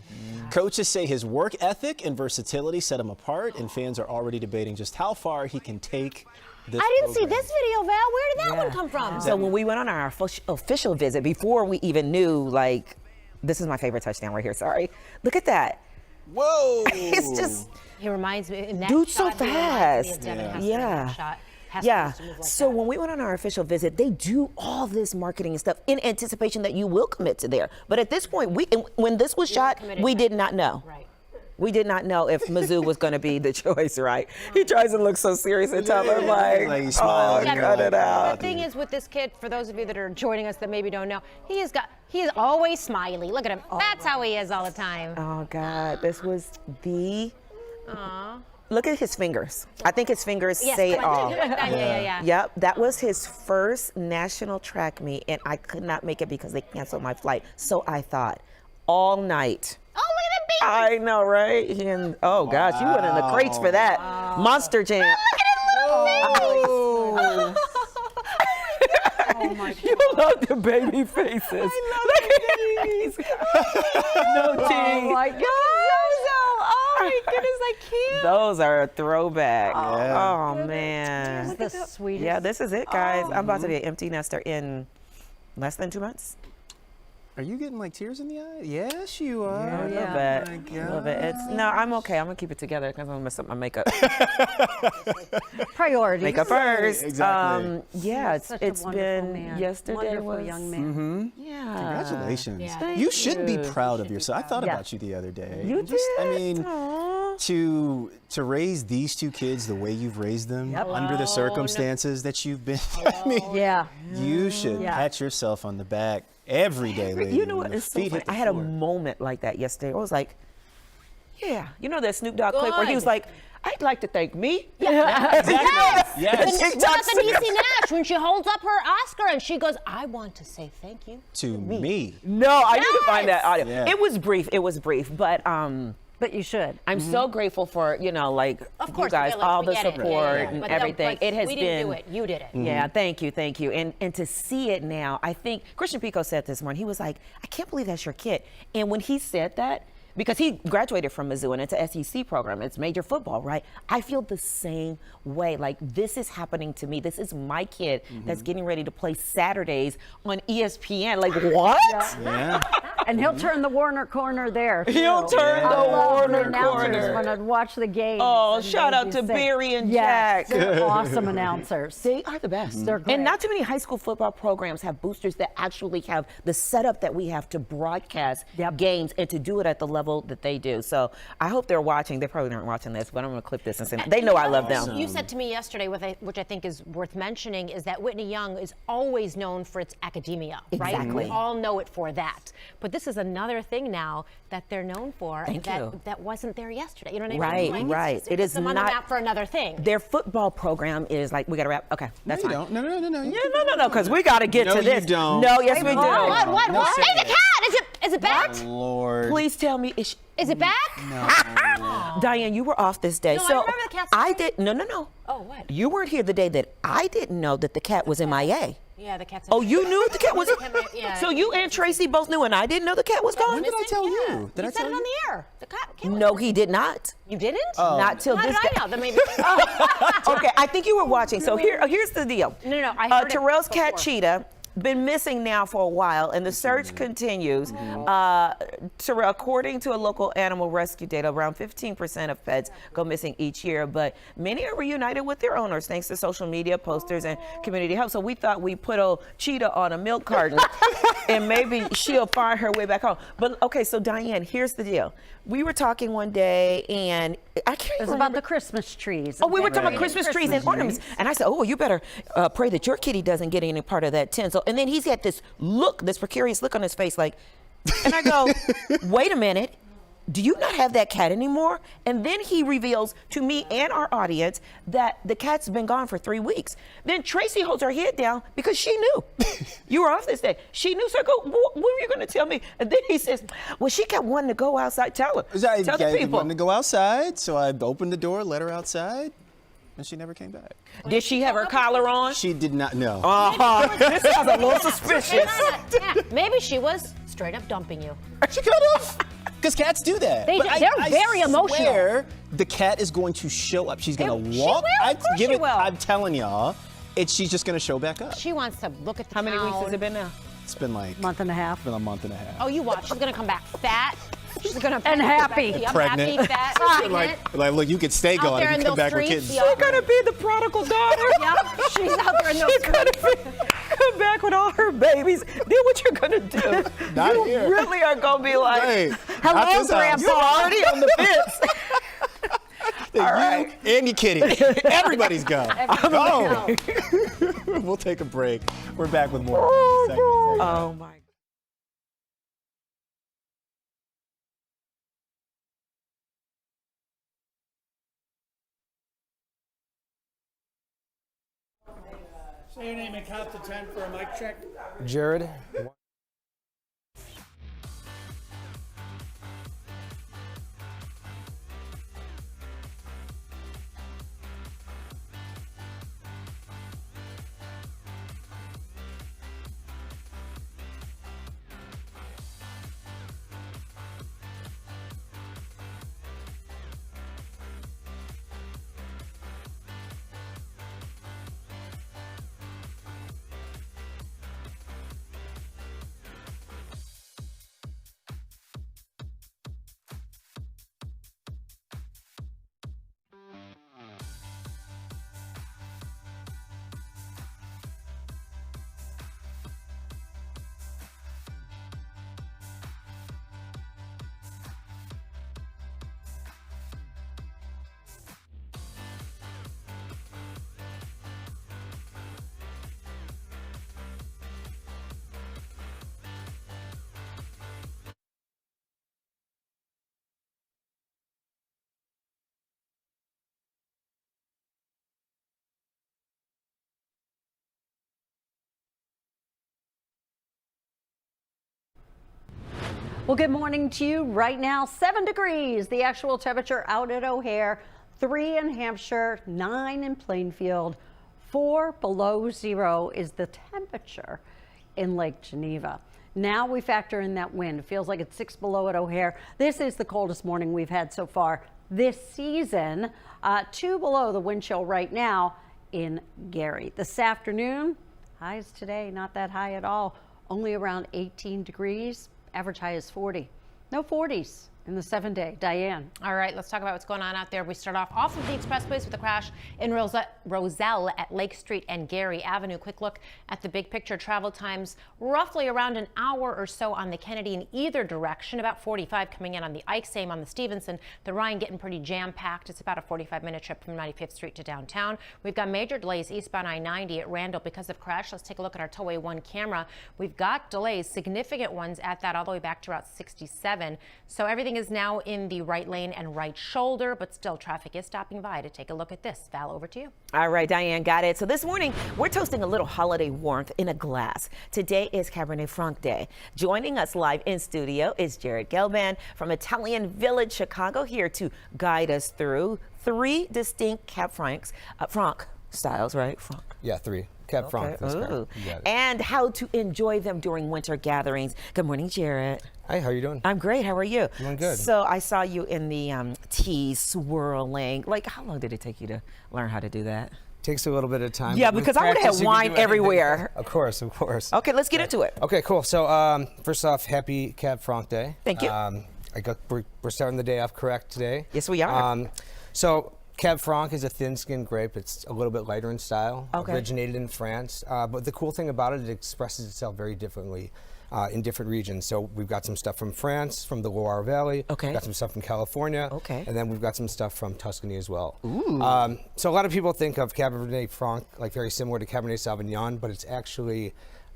Coaches say his work ethic and versatility set him apart, and fans are already debating just how far he can take this I didn't see program. this video, Val. Where did that one come from? So when we went on our official visit, before we even knew, like, this is my favorite touchdown right here. Sorry. Look at that. Whoa. It's just. He reminds me. In that Dude, shot, so he reminds me of fast. Devin Hester in Yeah. that shot. Hester Yeah. used to move like So that. when we went on our official visit, they do all this marketing and stuff in anticipation that you will commit to there. But at this point, when this was shot, committed, we right? did not know. Right. We did not know if Mizzou was going to be the choice, right? He tries to look so serious and tell her like he smiles. cut it out. The thing is with this kid, for those of you that are joining us that maybe don't know, he is always smiley. Look at him. That's how he is all the time. Oh God, this was the. Aww. Look at his fingers. I think his fingers say it all. Yeah. Yep, that was his first national track meet, and I could not make it because they canceled my flight. So I thought all night. Oh, look at him, baby. I know, right? And oh gosh, you went in the crates for that. Monster Jam. Look at his little face. Oh my God. You love the baby faces. I love the babies. No teeth. Oh my God. Oh my goodness, I can't. Those are a throwback. Yeah. Oh man. This is the sweetest. Yeah, this is it, guys. I'm about to be an empty nester in less than 2 months. Are you getting like tears in the eye? Yes, you are. Yeah, Oh my a little bit. No, I'm okay. I'm gonna keep it together because I'm gonna mess up my makeup. Priorities. Makeup first. Exactly. Yeah, Such a it's wonderful been man. yesterday Wonderful was. young man. Yeah. Congratulations. Yeah. Thank You should be you. proud of yourself. I thought Yeah. about you the other day. You Just, I did? mean, Aw. to raise these two kids the way you've raised them under the circumstances that you've been. I mean, Yeah. you should Yeah. pat yourself on the back every day, lady. You know when what? the It's so feet funny. hit the I had a floor. moment like that yesterday. I was like, yeah. You know that Snoop Dogg clip where he was like, I'd like to thank me. Exactly. Yes. What about the Niecy Nash when she holds up her Oscar and she goes, I want to say thank you. To me. No, I need to find that audio. Yeah. It was brief, but you should. I'm so grateful for, like, Of course, you guys, yeah, like, all we the get it. support Yeah. and But everything. It has we been. didn't do it. You did it. Yeah, thank you. And to see it now, I think Christian Pico said this morning, he was like, I can't believe that's your kid. And when he said that, because he graduated from Mizzou and it's an SEC program, it's major football, right? I feel the same way. Like, this is happening to me. This is my kid that's getting ready to play Saturdays on ESPN. Like, what? Yeah. And he'll turn the Warner corner there. He'll too. turn I the love Warner announcers corner. when I'd watch the game. Oh, shout out to Barry and yes, Jack. They're awesome announcers. They are the best. They're great. And not too many high school football programs have boosters that actually have the setup that we have to broadcast games and to do it at the level that they do. So I hope they're watching. They probably aren't watching this, but I'm going to clip this and send it. They know I love them. You said to me yesterday, which I think is worth mentioning, is that Whitney Young is always known for its academia, right? Exactly. We all know it for that. But this is another thing now that they're known for that wasn't there yesterday. You know what I mean? Right, Like, right. It's It is on the not map for another thing. Their football program is like, we got to wrap. Okay, that's No, you fine. don't. No. Yeah, no, because we got to get No, to you this. don't. No, yes, we do. What? No, Hey, the cat! Is it back? Lord. Please tell me. Is it back? No. Diane, you were off this day. No, I so remember the cat's I did. No. Oh, what? You weren't here the day that I didn't know that the cat was MIA. Yeah, the cat's. Oh, you knew the cat was. Yeah. So you and Tracy both knew, and I didn't know the cat was gone. When did I tell you? Did I said tell it you? on the air. The cat. No, he did not. You didn't? Not till How this. did I know? Then maybe. Okay, I think you were watching. So here's the deal. No, I heard it Terrell's cat before. Cheetah been missing now for a while, and the search continues. Terrell, according to a local animal rescue data, around 15% of pets go missing each year, but many are reunited with their owners thanks to social media posters and community help. So we thought we'd put a cheetah on a milk carton and maybe she'll find her way back home. But okay, so Diane, here's the deal. We were talking one day, and I can't It was about the Christmas trees. Oh, we were talking about Christmas trees and ornaments. And I said, oh, you better pray that your kitty doesn't get any part of that tin. So, and then he's got this look, this precarious look on his face like, and I go, wait a minute. Do you not have that cat anymore? And then he reveals to me and our audience that the cat's been gone for 3 weeks. Then Tracy holds her head down because she knew. You were off this day. She knew. So I go, what were you going to tell me? And then he says, well, she kept wanting to go outside. Tell her. Tell the people. wanted to go outside, so I opened the door, let her outside, and she never came back. Did she have her collar on? She did not know. This sounds a little suspicious. Yeah, maybe she was straight up dumping you. She could have. Because cats do that. They're very emotional. Swear the cat is going to show up. She's going to walk. Of course she will. I'm telling y'all, she's just going to show back up. She wants to look at the How many weeks has town. it been now? It's been like month and a half. Been a month and a half. Oh, you watch. She's gonna come back fat. She's gonna And happy. Pregnant. Happy, fat, pregnant. like, look, you could stay Out gone there if in you come those back with streets, kids. yeah. She's gonna be the prodigal daughter. Yep, she's out there in those Come back with all her babies. Then what you're gonna do? Not you here. really are gonna be like, Hey, Hello, Grandpa. You're already on the fence. All right. And your kitty. Everybody's go. Go. We'll take a break. We're back with more. Oh, my. Say your name and count to 10 for a mic check. Jared. Well, good morning to you. Right now, 7 degrees, the actual temperature out at O'Hare, 3 in Hampshire, 9 in Plainfield, 4 below zero is the temperature in Lake Geneva. Now we factor in that wind. It feels like it's 6 below at O'Hare. This is the coldest morning we've had so far this season. 2 below the wind chill right now in Gary. This afternoon, highs today, not that high at all, only around 18 degrees. Average high is 40. No 40s in the 7-day. Diane. All right, let's talk about what's going on out there. We start off of the expressways with a crash in Roselle at Lake Street and Gary Avenue. Quick look at the big picture. Travel times roughly around an hour or so on the Kennedy in either direction. About 45 coming in on the Ike, same on the Stevenson. The Ryan getting pretty jam-packed. It's about a 45-minute trip from 95th Street to downtown. We've got major delays eastbound I-90 at Randall because of crash. Let's take a look at our Tollway 1 camera. We've got delays, significant ones at that all the way back to Route 67. So everything is now in the right lane and right shoulder, but still traffic is stopping by to take a look at this. Val, over to you. All right, Diane, got it. So this morning, we're toasting a little holiday warmth in a glass. Today is Cabernet Franc Day. Joining us live in studio is Jared Gelban from Italian Village, Chicago, here to guide us through 3 distinct Cab Franc styles, right? Franc. Yeah, 3. Cab Franc. Ooh. And how to enjoy them during winter gatherings. Good morning, Jared. Hi, how are you doing? I'm great. How are you? Doing good. So I saw you in the tea swirling. Like, how long did it take you to learn how to do that? Takes a little bit of time. Yeah, because I would have had wine everywhere. Of course, of course. Okay, let's get into it. Okay, cool. So first off, happy Cab Franc Day. Thank you. We're starting the day off correct today. Yes, we are. So Cab Franc is a thin-skinned grape. It's a little bit lighter in style. Okay. Originated in France. But the cool thing about it, it expresses itself very differently in different regions. So we've got some stuff from France, from the Loire Valley. Okay. We've got some stuff from California. Okay. And then we've got some stuff from Tuscany as well. Ooh. So a lot of people think of Cabernet Franc like very similar to Cabernet Sauvignon, but it's actually,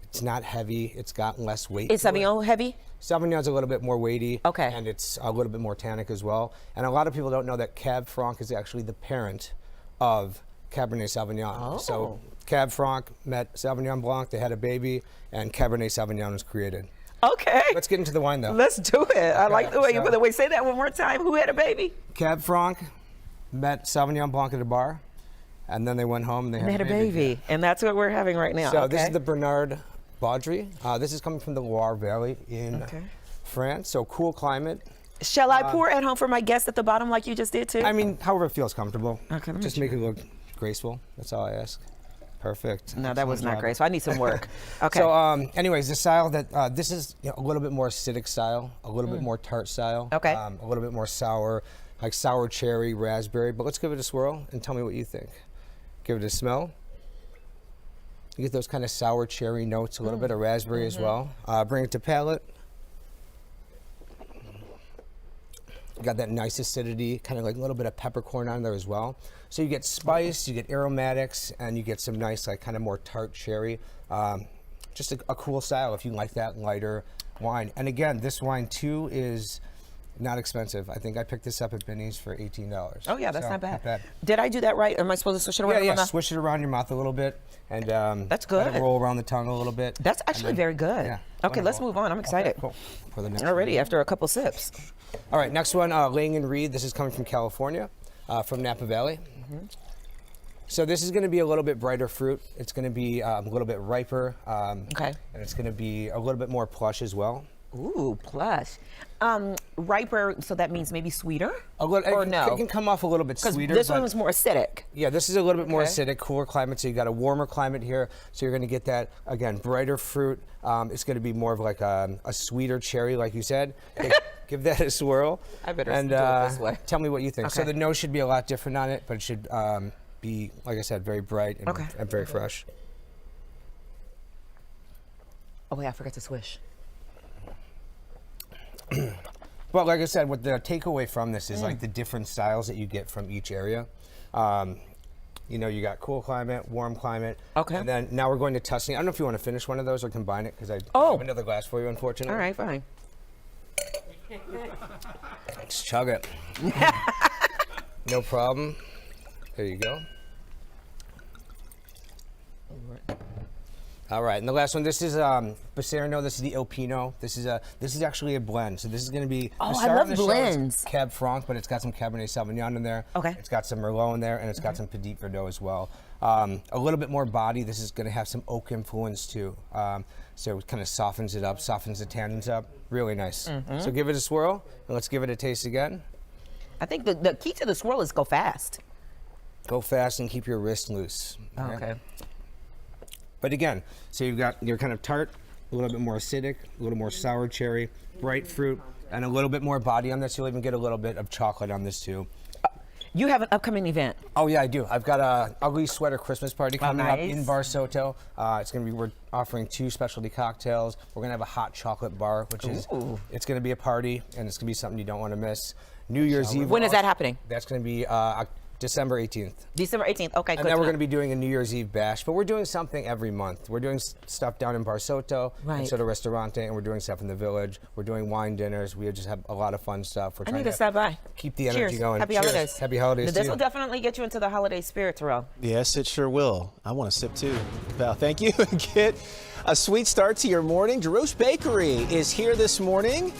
it's not heavy. It's got less weight. Is Sauvignon heavy? Sauvignon's a little bit more weighty. Okay. And it's a little bit more tannic as well. And a lot of people don't know that Cab Franc is actually the parent of Cabernet Sauvignon. Oh. So Cab Franc met Sauvignon Blanc, they had a baby, and Cabernet Sauvignon was created. Okay. Let's get into the wine though. Let's do it. I like the way you put it. Wait, say that one more time. Who had a baby? Cab Franc met Sauvignon Blanc at a bar, and then they went home and they had a baby. And that's what we're having right now. So this is the Bernard Baudry. This is coming from the Loire Valley in France. So cool climate. Shall I pour at home for my guests at the bottom like you just did too? I mean, however it feels comfortable. Okay. Just make it look graceful. That's all I ask. Perfect. No, that was not graceful. I need some work. Okay. So anyways, the style that, this is a little bit more acidic style, a little bit more tart style. Okay. A little bit more sour, like sour cherry, raspberry. But let's give it a swirl and tell me what you think. Give it a smell. You get those kind of sour cherry notes, a little bit of raspberry as well. Bring it to palate. Got that nice acidity, kind of like a little bit of peppercorn on there as well. So you get spice, you get aromatics, and you get some nice, like kind of more tart cherry. Just a cool style if you like that lighter wine. And again, this wine too is not expensive. I think I picked this up at Binny's for $18. Oh yeah, that's So, not bad. Did I do that right? Am I supposed to swish it around? Yeah, swish it around your mouth a little bit, and that's good. Let it roll around the tongue a little bit. That's actually very good. Yeah, okay, let's move on. I'm excited. Okay, cool. For the next Already one. after a couple sips. All right, next one, Lang and Reed. This is coming from California, from Napa Valley. So this is going to be a little bit brighter fruit. It's going to be a little bit riper. Okay. And it's going to be a little bit more plush as well. Ooh, plush. Riper, so that means maybe sweeter? Or no? It can come off a little bit sweeter. This one was more acidic. Yeah, this is a little bit more acidic, cooler climate. So you got a warmer climate here. So you're going to get that, again, brighter fruit. It's going to be more of like a sweeter cherry, like you said. Give that a swirl. I better and do it this way. Tell me what you think. Okay. So the nose should be a lot different on it, but it should be, like I said, very bright and very fresh. Oh wait, I forgot to swish. But like I said, what the takeaway from this is like the different styles that you get from each area. You know, you got cool climate, warm climate. Okay. And then now we're going to Tuscany. I don't know if you want to finish one of those or combine it, because I have another glass for you, unfortunately. All right, fine. Let's chug it. No problem. There you go. All right, and the last one. This is Bacerno. This is the El Pino. This is actually a blend. So this is going to be. Oh, I love blends. Cab Franc, but it's got some Cabernet Sauvignon in there. Okay. It's got some Merlot in there, and it's got some Petit Verdot as well. A little bit more body. This is going to have some oak influence too. So it kind of softens it up, softens the tannins up. Really nice. So give it a swirl, and let's give it a taste again. I think the key to the swirl is go fast. Go fast and keep your wrist loose. Okay. But again, so you've got your kind of tart, a little bit more acidic, a little more sour cherry, bright fruit, and a little bit more body on this. You'll even get a little bit of chocolate on this too. You have an upcoming event. Oh yeah, I do. I've got a ugly sweater Christmas party coming up in Bar Soto. It's gonna be, we're offering 2 specialty cocktails. We're gonna have a hot chocolate bar, which is, it's gonna be a party, and it's gonna be something you don't want to miss. New Year's Eve. When is that happening? That's gonna be December 18th. December 18th, okay, good. And then we're going to be doing a New Year's Eve bash, but we're doing something every month. We're doing stuff down in Bar Soto, Soto Ristorante, and we're doing stuff in the village. We're doing wine dinners. We just have a lot of fun stuff. We're I trying need to stop by. Keep the energy Cheers. going. Happy Cheers. holidays. Happy holidays This to will you. definitely get you into the holiday spirit, Terrell. Yes, it sure will. I want to sip too. Val, thank you. Get a sweet start to your morning. Jeroche Bakery is here this morning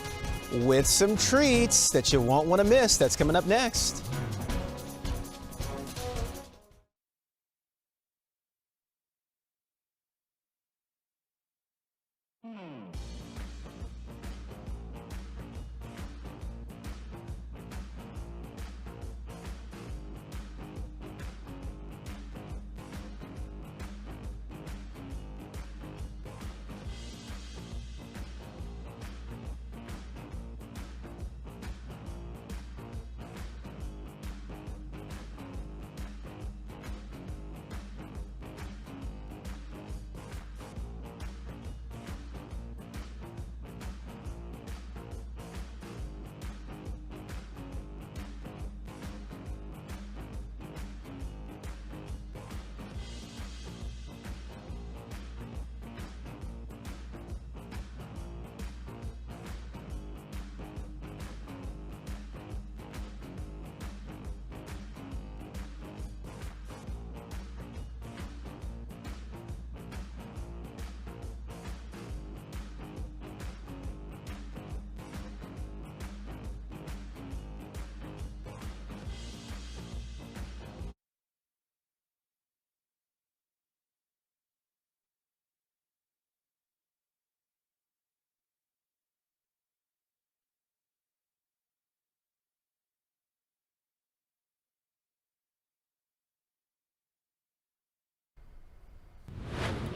with some treats that you won't want to miss. That's coming up next.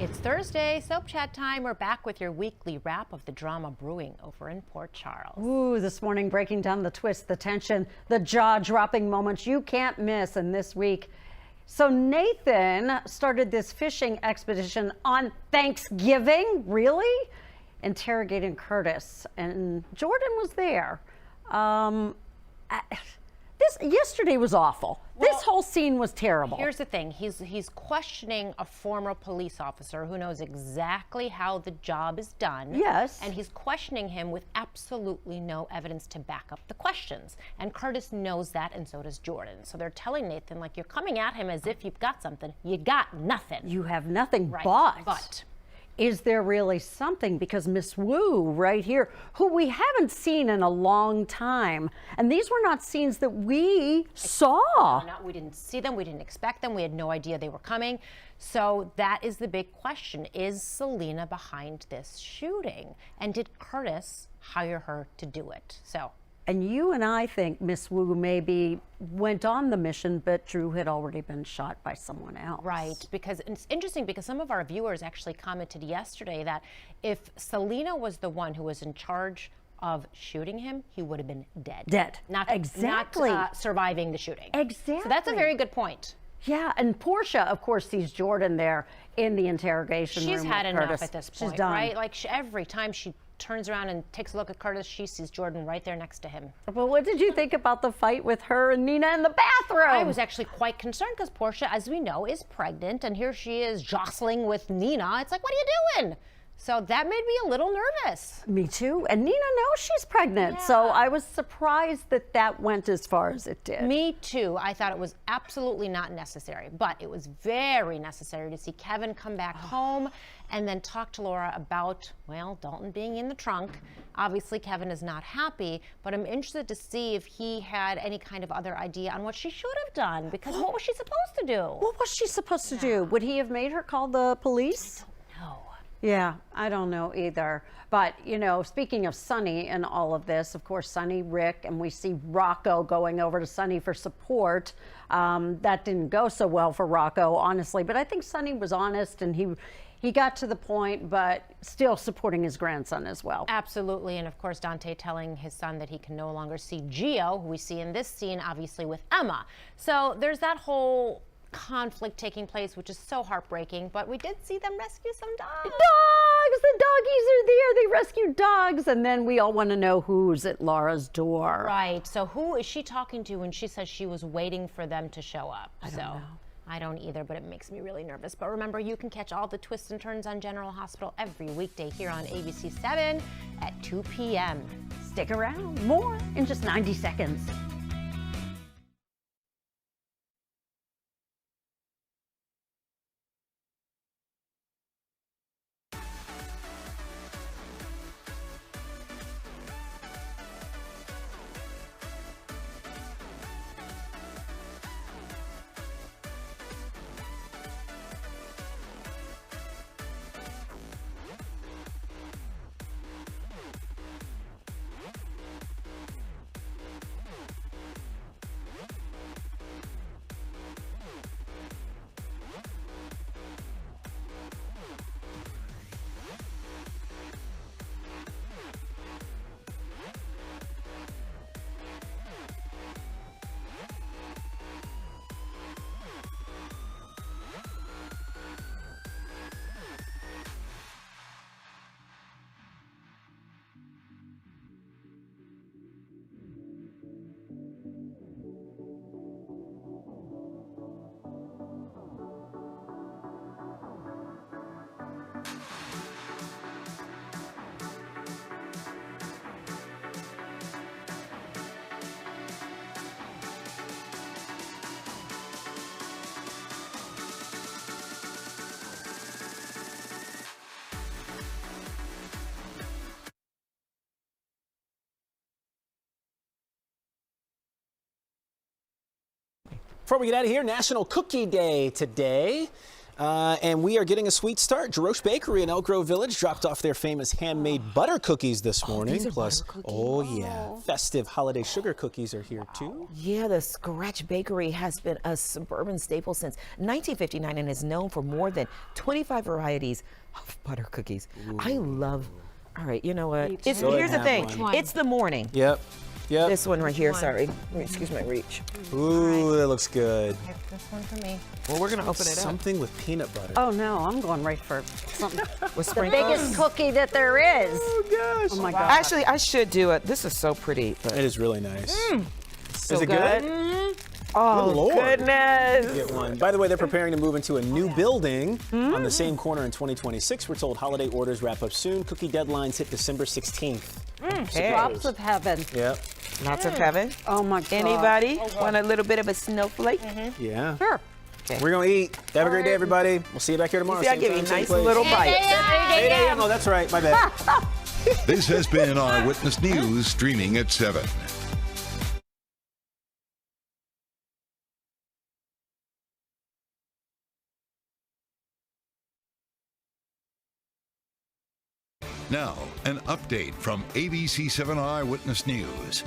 It's Thursday, Soap Chat time. We're back with your weekly wrap of the drama brewing over in Port Charles. Ooh, this morning breaking down the twist, the tension, the jaw-dropping moments you can't miss in this week. So Nathan started this fishing expedition on Thanksgiving, really? Interrogating Curtis, and Jordan was there. Yesterday was awful. This whole scene was terrible. Here's the thing. He's questioning a former police officer who knows exactly how the job is done. Yes. And he's questioning him with absolutely no evidence to back up the questions. And Curtis knows that, and so does Jordan. So they're telling Nathan, like, you're coming at him as if you've got something. You got nothing. You have nothing, right. but is there really something? Because Miss Wu right here, who we haven't seen in a long time, and these were not scenes that we saw. No, we didn't see them. We didn't expect them. We had no idea they were coming. So that is the big question. Is Selena behind this shooting? And did Curtis hire her to do it? And you and I think Miss Wu maybe went on the mission, but Drew had already been shot by someone else. Right, because it's interesting because some of our viewers actually commented yesterday that if Selena was the one who was in charge of shooting him, he would have been dead. Dead. Not surviving the shooting. Exactly. So that's a very good point. Yeah, and Portia, of course, sees Jordan there in the interrogation room. She's had with enough Curtis. at this point, She's done. right? Like every time she turns around and takes a look at Curtis, she sees Jordan right there next to him. But what did you think about the fight with her and Nina in the bathroom? I was actually quite concerned because Portia, as we know, is pregnant, and here she is jostling with Nina. It's like, what are you doing? So that made me a little nervous. Me too. And Nina knows she's pregnant. Yeah. So I was surprised that that went as far as it did. Me too. I thought it was absolutely not necessary, but it was very necessary to see Kevin come back home and then talk to Laura about, well, Dalton being in the trunk. Obviously, Kevin is not happy, but I'm interested to see if he had any kind of other idea on what she should have done, because what was she supposed to do? What was she supposed to do? Would he have made her call the police? I don't know. Yeah, I don't know either. But, you know, speaking of Sonny and all of this, of course, Sonny, Rick, and we see Rocco going over to Sonny for support. That didn't go so well for Rocco, honestly. But I think Sonny was honest, and he got to the point, but still supporting his grandson as well. Absolutely. And of course, Dante telling his son that he can no longer see Gio, who we see in this scene, obviously, with Emma. So there's that whole conflict taking place, which is so heartbreaking, but we did see them rescue some dogs. The doggies are there. They rescued dogs, and then we all want to know who's at Laura's door. Right. So who is she talking to when she says she was waiting for them to show up? I don't know. I don't either, but it makes me really nervous. But remember, you can catch all the twists and turns on General Hospital every weekday here on ABC7 at 2 p.m. Stick around. More in just 90 seconds. Before we get out of here, National Cookie Day today. And we are getting a sweet start. Jaroche Bakery in Elk Grove Village dropped off their famous handmade butter cookies this morning. These are Plus, butter cookies. oh yeah, festive holiday sugar cookies are here too. Yeah, the Scratch Bakery has been a suburban staple since 1959 and is known for more than 25 varieties of butter cookies. Ooh. I love. All right, you know what? Go ahead Here's the and thing. have one. It's the morning. Yep. Yep. This one right here. Sorry. Excuse my reach. Ooh, that looks good. This one for me. Well, we're gonna open it up. Something with peanut butter. Oh no, I'm going right for something. With The biggest cookie that there is. Oh gosh. Oh my God. Actually, I should do it. This is so pretty. But It is really nice. So Is it good? Oh, Good Lord. goodness. Get one. By the way, they're preparing to move into a new building on the same corner in 2026. We're told holiday orders wrap up soon. Cookie deadlines hit December 16th. Drops of heaven. Yep. Lots of heaven. Oh my God. Anybody want a little bit of a snowflake? Yeah. Sure. We're going to eat. Have a great day, everybody. We'll see you back here tomorrow. See, I same give you time, a same nice place. little bite. 8 a.m. Oh, that's right. My bad. This has been Eyewitness News, streaming at 7. Now, an update from ABC7 Eyewitness News.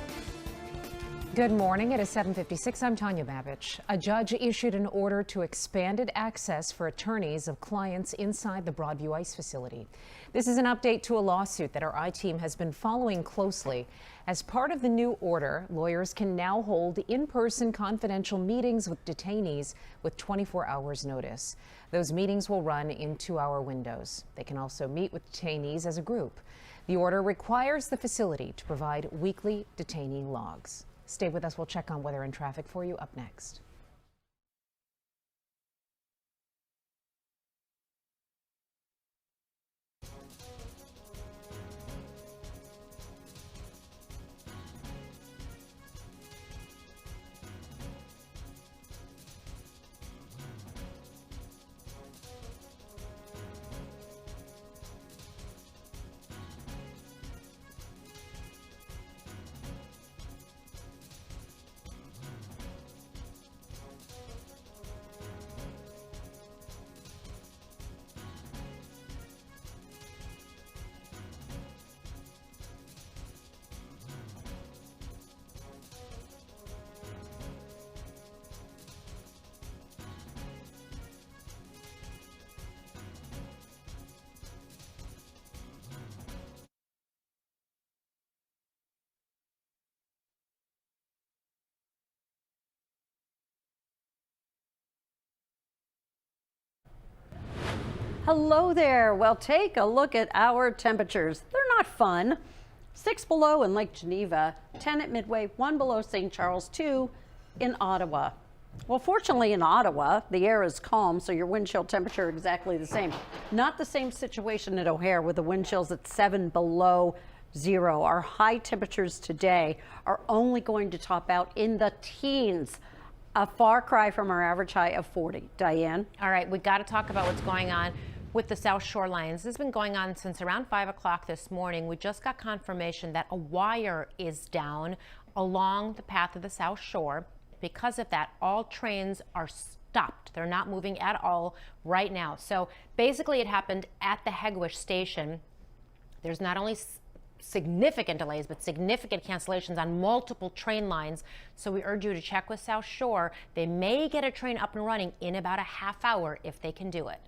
Good morning. It is 7:56. I'm Tanya Babich. A judge issued an order to expanded access for attorneys of clients inside the Broadview ICE facility. This is an update to a lawsuit that our I-team has been following closely. As part of the new order, lawyers can now hold in-person confidential meetings with detainees with 24 hours notice. Those meetings will run in 2-hour windows. They can also meet with detainees as a group. The order requires the facility to provide weekly detainee logs. Stay with us. We'll check on weather and traffic for you up next. Hello there. Well, take a look at our temperatures. They're not fun. 6 below in Lake Geneva, 10 at Midway, 1 below St. Charles, 2 in Ottawa. Well, fortunately in Ottawa, the air is calm, so your wind chill temperature exactly the same. Not the same situation at O'Hare with the wind chills at 7 below zero. Our high temperatures today are only going to top out in the teens. A far cry from our average high of 40. Diane? All right, we got to talk about what's going on with the South Shore lines. This has been going on since around 5 o'clock this morning. We just got confirmation that a wire is down along the path of the South Shore. Because of that, all trains are stopped. They're not moving at all right now. So basically it happened at the Hegwish station. There's not only significant delays, but significant cancellations on multiple train lines. So we urge you to check with South Shore. They may get a train up and running in about a half hour if they can do it.